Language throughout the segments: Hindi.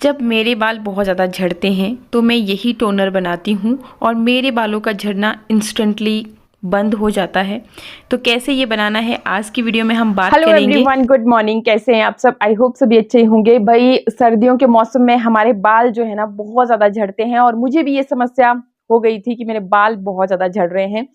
जब मेरे बाल बहुत ज़्यादा झड़ते हैं तो मैं यही टोनर बनाती हूँ और मेरे बालों का झड़ना इंस्टेंटली बंद हो जाता है। तो कैसे ये बनाना है आज की वीडियो में हम बात हेलो करेंगे। Everyone, good morning. कैसे हैं आप सब? आई होप सभी अच्छे ही होंगे। भाई सर्दियों के मौसम में हमारे बाल जो है ना बहुत ज़्यादा झड़ते हैं और मुझे भी ये समस्या हो गई थी कि मेरे बाल बहुत ज़्यादा झड़ रहे हैं।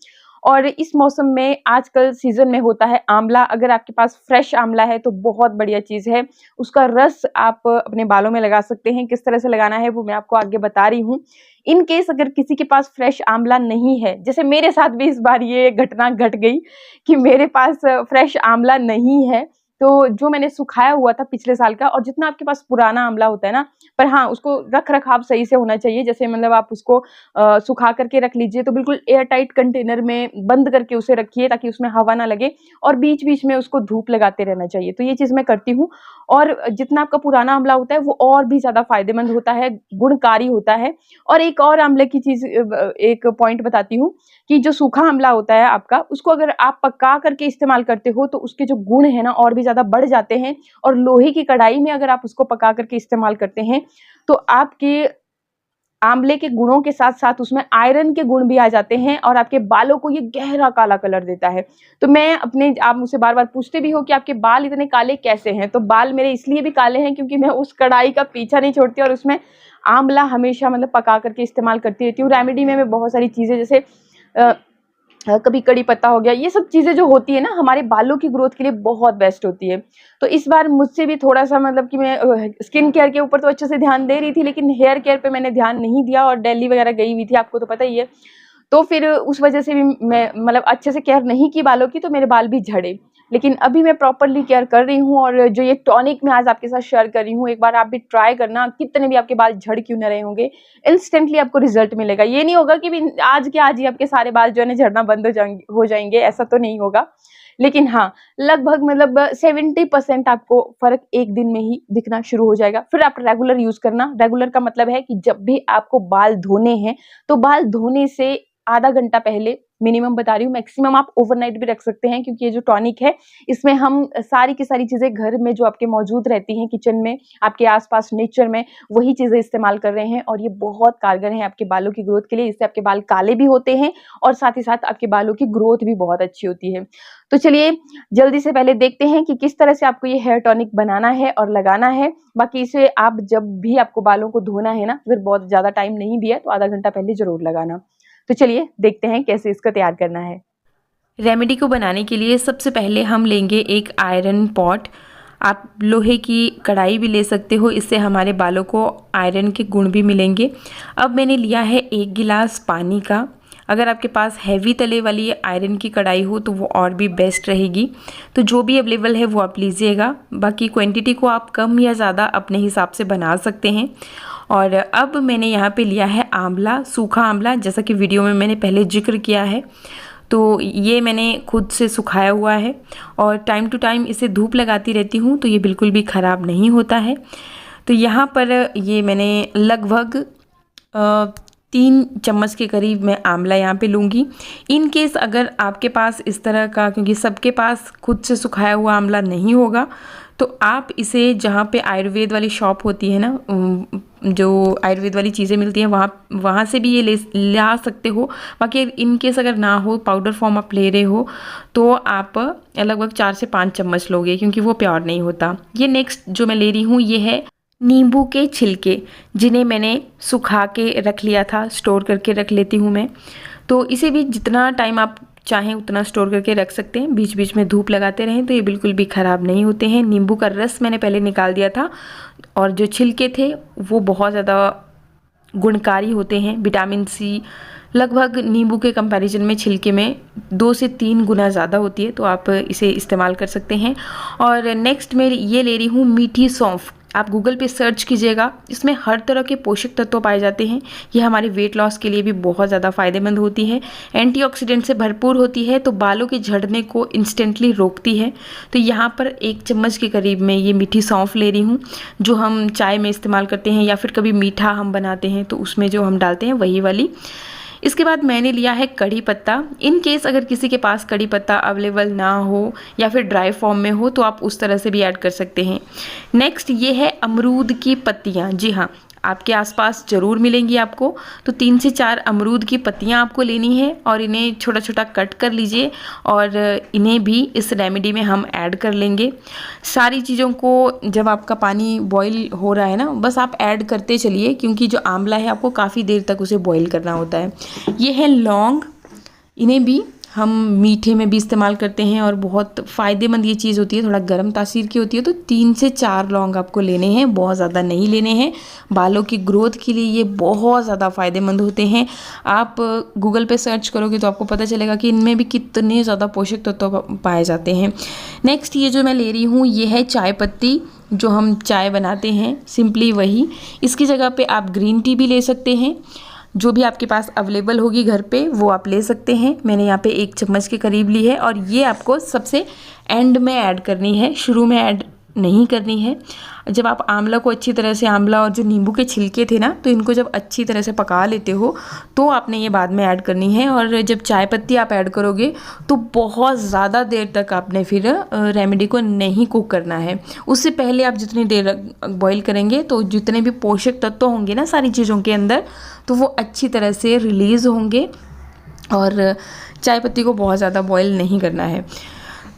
और इस मौसम में आजकल सीजन में होता है आंवला। अगर आपके पास फ्रेश आंवला है तो बहुत बढ़िया चीज़ है। उसका रस आप अपने बालों में लगा सकते हैं। किस तरह से लगाना है वो मैं आपको आगे बता रही हूँ। इन केस अगर किसी के पास फ्रेश आंवला नहीं है, जैसे मेरे साथ भी इस बार ये घटना घट गई कि मेरे पास फ्रेश आंवला नहीं है, तो जो मैंने सुखाया हुआ था पिछले साल का, और जितना आपके पास पुराना आंवला होता है ना, पर हाँ, उसको रख-रखाव सही से होना चाहिए। जैसे मतलब आप उसको सुखा करके रख लीजिए, तो बिल्कुल एयर टाइट कंटेनर में बंद करके उसे रखिए ताकि उसमें हवा ना लगे, और बीच-बीच में उसको धूप लगाते रहना चाहिए। तो ये चीज़ मैं करती हूँ। और जितना आपका पुराना आंवला होता है, वो और भी ज़्यादा फ़ायदेमंद होता है, गुणकारी होता है। और एक और आंवले की चीज़ एक पॉइंट बताती हूँ कि जो सूखा आंवला होता है आपका, उसको अगर आप पका करके इस्तेमाल करते हो तो उसके जो गुण हैं ना और भी ज़्यादा बढ़ जाते हैं। और लोहे की कढ़ाई में अगर आप उसको पका करके इस्तेमाल करते हैं तो आपके आंवले के गुणों के साथ-साथ उसमें आयरन के गुण भी आ जाते हैं और आपके बालों को ये गहरा काला कलर देता है। तो मैं अपने आप मुझसे बार-बार पूछते भी हो कि आपके बाल इतने काले कैसे हैं? तो बाल मेरे इसलिए भी काले हैं क्योंकि मैं उस कढ़ाई का पीछा नहीं छोड़ती और उसमें आंवला हमेशा मतलब पका करके इस्तेमाल करती रहती हूँ। रेमेडी में मैं बहुत सारी चीज़ें जैसे अ कभी कड़ी पत्ता हो गया, ये सब चीज़ें जो होती है ना हमारे बालों की ग्रोथ के लिए बहुत बेस्ट होती है। तो इस बार मुझसे भी थोड़ा-सा मतलब कि मैं स्किन केयर के ऊपर तो अच्छे से ध्यान दे रही थी, लेकिन हेयर केयर पे मैंने ध्यान नहीं दिया और दिल्ली वगैरह गई हुई थी, आपको तो पता ही है। तो फिर उस वजह से भी मैं मतलब अच्छे से केयर नहीं की बालों की, तो मेरे बाल भी झड़े। लेकिन अभी मैं प्रॉपर्ली केयर कर रही हूँ और जो ये टॉनिक मैं आज आपके साथ शेयर कर रही हूँ, एक बार आप भी ट्राई करना, कितने भी आपके बाल झड़ क्यों ना रहे होंगे, इंस्टेंटली आपको रिजल्ट मिलेगा। ये नहीं होगा कि भी आज के आज ही आपके सारे बाल जो है ना झड़ना बंद हो जाएंगे, ऐसा तो नहीं होगा। लेकिन हाँ, लगभग मतलब 70% आपको फ़र्क एक दिन में ही दिखना शुरू हो जाएगा। फिर आप रेगुलर यूज़ करना। रेगुलर का मतलब है कि जब भी आपको बाल धोने हैं, तो बाल धोने से आधा घंटा पहले मिनिमम बता रही हूँ, मैक्सिमम आप ओवरनाइट भी रख सकते हैं, क्योंकि ये जो टॉनिक है, इसमें हम सारी की सारी चीज़ें घर में जो आपके मौजूद रहती हैं, किचन में, आपके आस-पास नेचर में, वही चीज़ें इस्तेमाल कर रहे हैं और ये बहुत कारगर हैं आपके बालों की ग्रोथ के लिए। इससे आपके बाल काले भी होते हैं और साथ ही साथ आपके बालों की ग्रोथ भी बहुत अच्छी होती है। तो चलिए, जल्दी से पहले देखते हैं कि किस तरह से आपको ये हेयर टॉनिक बनाना है और लगाना है। बाकी इसे आप जब भी आपको बालों को धोना है ना, अगर बहुत ज़्यादा टाइम नहीं भी है, तो आधा घंटा पहले ज़रूर लगाना। तो चलिए देखते हैं कैसे इसको तैयार करना है। रेमेडी को बनाने के लिए सबसे पहले हम लेंगे एक आयरन पॉट। आप लोहे की कढ़ाई भी ले सकते हो, इससे हमारे बालों को आयरन के गुण भी मिलेंगे। अब मैंने लिया है 1 गिलास पानी का। अगर आपके पास हैवी तले वाली आयरन की कढ़ाई हो तो वो और भी बेस्ट रहेगी। तो जो भी अवेलेबल है वो आप लीजिएगा। बाकी क्वांटिटी को आप कम या ज़्यादा अपने हिसाब से बना सकते हैं। और अब मैंने यहाँ पे लिया है आंवला, सूखा आंवला, जैसा कि वीडियो में मैंने पहले जिक्र किया है। तो ये मैंने खुद से सुखाया हुआ है और टाइम टू टाइम इसे धूप लगाती रहती हूँ, तो ये बिल्कुल भी ख़राब नहीं होता है। तो यहाँ पर ये मैंने लगभग 3 चम्मच के करीब मैं आंवला यहाँ पे लूँगी। इन केस अगर आपके पास इस तरह का, क्योंकि सबके पास खुद से सुखाया हुआ आंवला नहीं होगा, तो आप इसे जहाँ पे आयुर्वेद वाली शॉप होती है ना, जो आयुर्वेद वाली चीज़ें मिलती हैं, वहाँ से भी ये ला सकते हो। बाकी इन केस अगर ना हो, पाउडर फॉर्म आप ले रहे हो, तो आप लगभग 4 से 5 चम्मच लोगे, क्योंकि वो प्योर नहीं होता। ये नेक्स्ट जो मैं ले रही हूँ ये है नींबू के छिलके, जिन्हें मैंने सुखा के रख लिया था, स्टोर करके रख लेती हूँ मैं। तो इसे भी जितना टाइम आप चाहें उतना स्टोर करके रख सकते हैं, बीच बीच में धूप लगाते रहें तो ये बिल्कुल भी ख़राब नहीं होते हैं। नींबू का रस मैंने पहले निकाल दिया था और जो छिलके थे वो बहुत ज़्यादा गुणकारी होते हैं। विटामिन सी लगभग नींबू के कंपैरिजन में छिलके में 2 से 3 गुना ज़्यादा होती है, तो आप इसे इस्तेमाल कर सकते हैं। और नेक्स्ट मैं ये ले रही हूँ मीठी सौंफ। आप गूगल पे सर्च कीजिएगा, इसमें हर तरह के पोषक तत्व पाए जाते हैं। ये हमारे वेट लॉस के लिए भी बहुत ज़्यादा फ़ायदेमंद होती है, एंटीऑक्सीडेंट से भरपूर होती है, तो बालों के झड़ने को इंस्टेंटली रोकती है। तो यहाँ पर 1 चम्मच के करीब मैं ये मीठी सौंफ ले रही हूँ, जो हम चाय में इस्तेमाल करते हैं या फिर कभी मीठा हम बनाते हैं तो उसमें जो हम डालते हैं वही वाली। इसके बाद मैंने लिया है कड़ी पत्ता। इन केस अगर किसी के पास कड़ी पत्ता अवेलेबल ना हो या फिर ड्राई फॉर्म में हो तो आप उस तरह से भी ऐड कर सकते हैं। नेक्स्ट ये है अमरूद की पत्तियाँ। जी हाँ, आपके आसपास ज़रूर मिलेंगी आपको। तो 3 से 4 अमरूद की पत्तियाँ आपको लेनी है और इन्हें छोटा छोटा कट कर लीजिए और इन्हें भी इस रेमेडी में हम ऐड कर लेंगे। सारी चीज़ों को जब आपका पानी बॉईल हो रहा है ना, बस आप ऐड करते चलिए, क्योंकि जो आंवला है आपको काफ़ी देर तक उसे बॉईल करना होता है। ये है लौंग, इन्हें भी हम मीठे में भी इस्तेमाल करते हैं और बहुत फ़ायदेमंद ये चीज़ होती है, थोड़ा गर्म तासीर की होती है। तो 3 से 4 लौंग आपको लेने हैं, बहुत ज़्यादा नहीं लेने हैं। बालों की ग्रोथ के लिए ये बहुत ज़्यादा फ़ायदेमंद होते हैं। आप गूगल पे सर्च करोगे तो आपको पता चलेगा कि इनमें भी कितने ज़्यादा पोषक तत्व पाए जाते हैं। नेक्स्ट ये जो मैं ले रही हूँ ये है चाय पत्ती, जो हम चाय बनाते हैं, सिंपली वही। इसकी जगह पे आप ग्रीन टी भी ले सकते हैं, जो भी आपके पास अवेलेबल होगी घर पे वो आप ले सकते हैं। मैंने यहाँ पे 1 चम्मच के करीब ली है और ये आपको सबसे एंड में ऐड करनी है, शुरू में ऐड नहीं करनी है। जब आप आंवला को अच्छी तरह से, आंवला और जो नींबू के छिलके थे ना, तो इनको जब अच्छी तरह से पका लेते हो तो आपने ये बाद में ऐड करनी है। और जब चाय पत्ती आप ऐड करोगे तो बहुत ज़्यादा देर तक आपने फिर रेमेडी को नहीं कुक करना है। उससे पहले आप जितनी देर बॉईल करेंगे तो जितने भी पोषक तत्व होंगे ना सारी चीज़ों के अंदर, तो वो अच्छी तरह से रिलीज़ होंगे। और चाय पत्ती को बहुत ज़्यादा बॉईल नहीं करना है।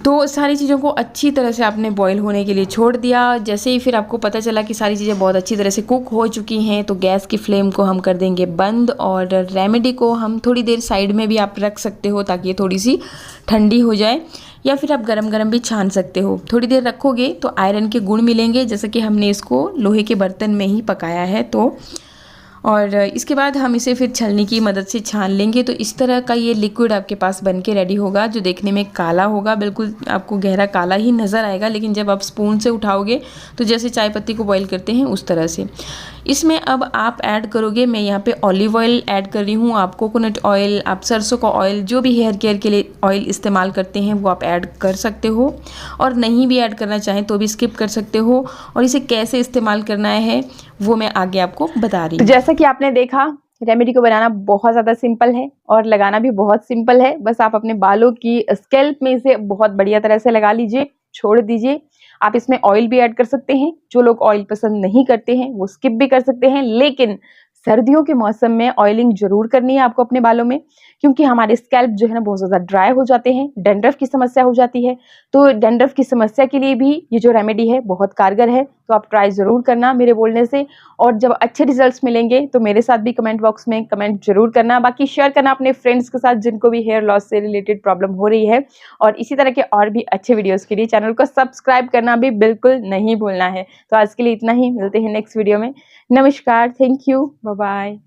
तो सारी चीज़ों को अच्छी तरह से आपने बॉईल होने के लिए छोड़ दिया। जैसे ही फिर आपको पता चला कि सारी चीज़ें बहुत अच्छी तरह से कुक हो चुकी हैं, तो गैस की फ्लेम को हम कर देंगे बंद और रेमेडी को हम थोड़ी देर साइड में भी आप रख सकते हो ताकि ये थोड़ी सी ठंडी हो जाए, या फिर आप गरम गरम भी छान सकते हो। थोड़ी देर रखोगे तो आयरन के गुण मिलेंगे, जैसे कि हमने इसको लोहे के बर्तन में ही पकाया है। तो और इसके बाद हम इसे फिर छलनी की मदद से छान लेंगे। तो इस तरह का ये लिक्विड आपके पास बन के रेडी होगा, जो देखने में काला होगा, बिल्कुल आपको गहरा काला ही नज़र आएगा, लेकिन जब आप स्पून से उठाओगे तो जैसे चाय पत्ती को बॉईल करते हैं उस तरह से। इसमें अब आप ऐड करोगे, मैं यहाँ पे ऑलिव ऑयल ऐड कर रही हूँ। आप कोकोनट ऑयल, आप सरसों का ऑयल, जो भी हेयर केयर के लिए ऑयल इस्तेमाल करते हैं वो आप ऐड कर सकते हो, और नहीं भी ऐड करना चाहें तो भी स्किप कर सकते हो। और इसे कैसे इस्तेमाल करना है वो मैं आगे आपको बता रही हूँ। तो जैसा कि आपने देखा, रेमेडी को बनाना बहुत ज़्यादा सिंपल है और लगाना भी बहुत सिंपल है। बस आप अपने बालों की स्कैल्प में इसे बहुत बढ़िया तरह से लगा लीजिए, छोड़ दीजिए। आप इसमें ऑयल भी ऐड कर सकते हैं, जो लोग ऑयल पसंद नहीं करते हैं वो स्किप भी कर सकते हैं, लेकिन सर्दियों के मौसम में ऑयलिंग जरूर करनी है आपको अपने बालों में, क्योंकि हमारे स्कैल्प जो है ना बहुत ज़्यादा ड्राई हो जाते हैं, डैंड्रफ की समस्या हो जाती है। तो डैंड्रफ की समस्या के लिए भी ये जो रेमेडी है बहुत कारगर है। तो आप ट्राई ज़रूर करना मेरे बोलने से, और जब अच्छे रिजल्ट्स मिलेंगे तो मेरे साथ भी कमेंट बॉक्स में कमेंट जरूर करना। बाकी शेयर करना अपने फ्रेंड्स के साथ जिनको भी हेयर लॉस से रिलेटेड प्रॉब्लम हो रही है। और इसी तरह के और भी अच्छे वीडियोज़ के लिए चैनल को सब्सक्राइब करना भी बिल्कुल नहीं भूलना है। तो आज के लिए इतना ही, मिलते हैं नेक्स्ट वीडियो में। नमस्कार, थैंक यू, बाय बाय।